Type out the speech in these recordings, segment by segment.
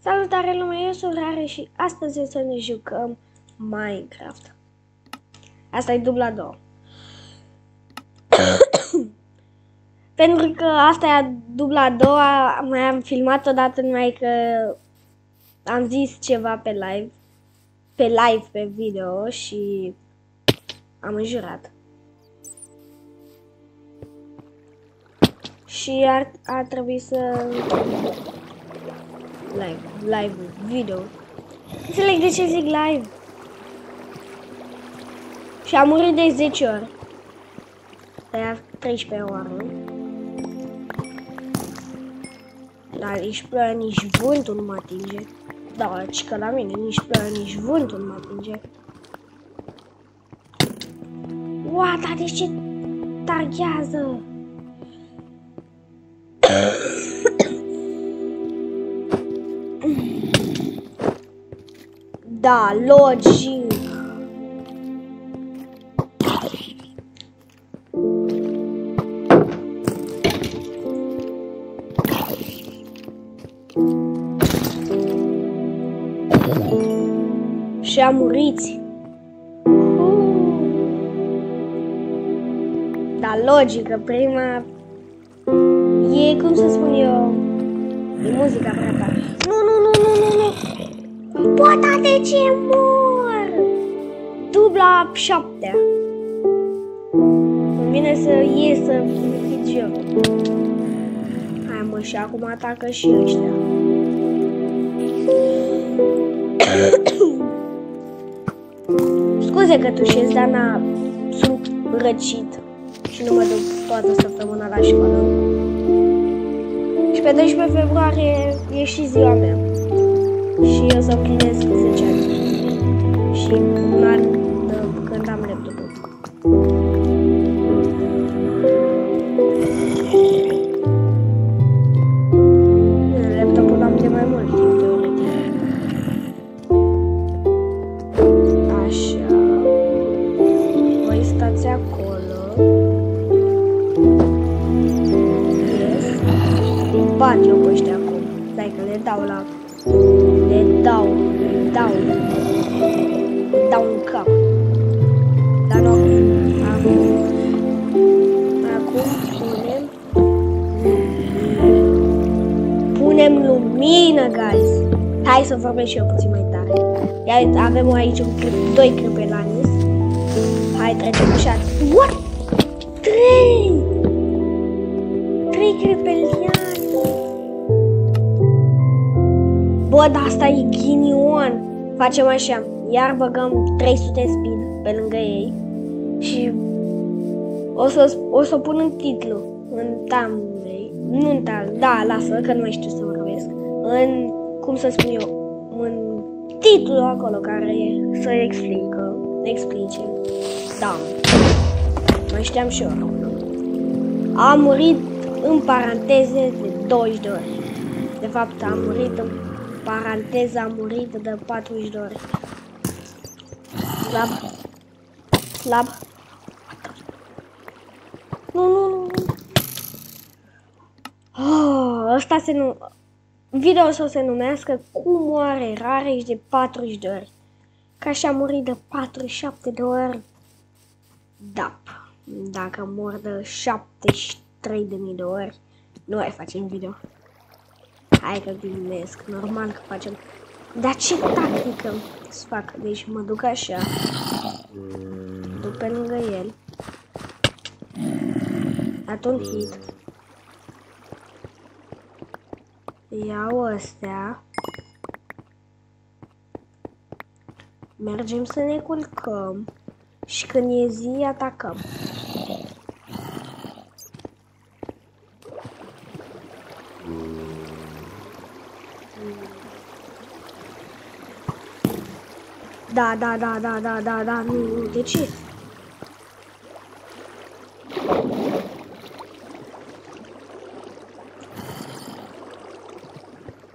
Salutare lume, eu sunt Rare și astăzi o să ne jucăm Minecraft. Asta e dubla 2. Pentru că asta e dubla a doua, mai am filmat odată, numai că am zis ceva pe live, pe video și am înjurat. Și ar trebui să... live, video. Înțeleg de ce zic live. Și am murit de 10 ori. Aia 13 ori, nu? Dar nici ploaia, nici vântul nu mă atinge. Da, ci că la mine nici ploaia, nici vântul nu mă atinge. Ua, dar de ce targhează? Da, logic. Și a murit. Da, logică, prima e, cum să spun eu, e muzica prea tare. Nu. Bă, de ce mor? Dubla 7. Îmi vine să ies să închid jocul. Hai mă, și acum atacă și ăștia. Scuze că tușesc, dar sunt răcit și nu mă duc toată săptămâna la școală. Și pe 12 februarie e și ziua mea. Și eu să împlinesc 10 ani. Și un an când am laptopul. Laptopul am de mai mult timp, teoretic. Așa. Voi stați acolo. Yes. Îi bat eu pe ăștia acum. Stai că le dau la... Le dau în cap. Dar nu acum punem lumină, guys. Hai să vorbesc și eu puțin mai tare. Ia, avem aici doi crepelanis. Hai, trecem așa. What? 3 crepeliani. Bă, dar asta e ghinion. Facem așa, iar băgăm 300 spin pe lângă ei și o să pun în titlu, în thumbnail, nu în thumbnail, da, lasă, că nu mai știu să vorbesc, în, cum să spun eu, în titlul acolo care e, să explice, da, mai știam și eu acolo. Am murit în paranteze de 20 de ori, de fapt am murit în paranteza, am murit de 40 de ori. Slab. Nu. Ăsta video o să se numească Cum moare Rare de 40 de ori. Ca și a murit de 47 de ori. Da. Dacă mor de 73.000 de ori, nu mai facem video. Hai că gândesc, normal că facem. Dar ce tactică să fac? Deci mă duc așa. Duc pe lângă el. Atunci hit. Iau astea. Mergem să ne culcăm. Și când e zi, atacăm. Da, nu, de ce?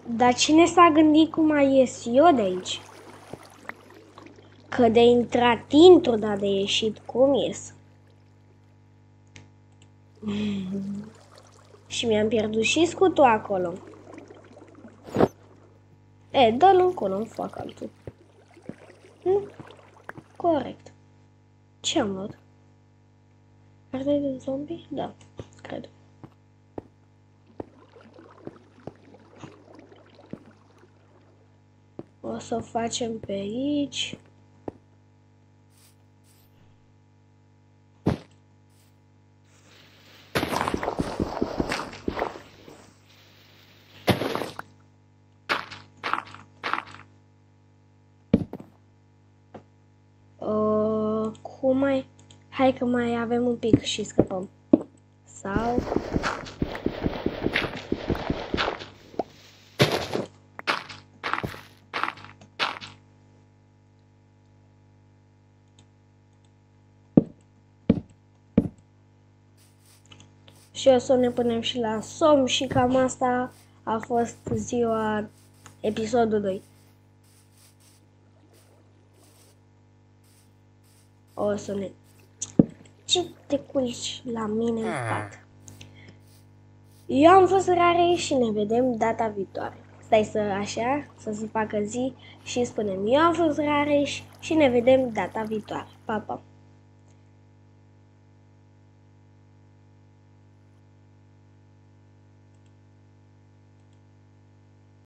Dar cine s-a gândit cum mai ies eu de aici? Că de intrat intru, dar de ieșit cum ies? Și mi-am pierdut și scutul acolo. Dă-l încolo, nu fac altul. Nu? Corect. Ce am luat? Carne de zombie? Da, cred. O să o facem pe aici. Cum mai... Hai că mai avem un pic și scăpăm. Sau... Și o să ne punem și la somn și cam asta a fost ziua episodului. O să ne... Ce te culci la mine în pat? Eu am fost Rare și ne vedem data viitoare. Stai să se facă zi și spunem eu am fost Rare și ne vedem data viitoare. Pa, pa!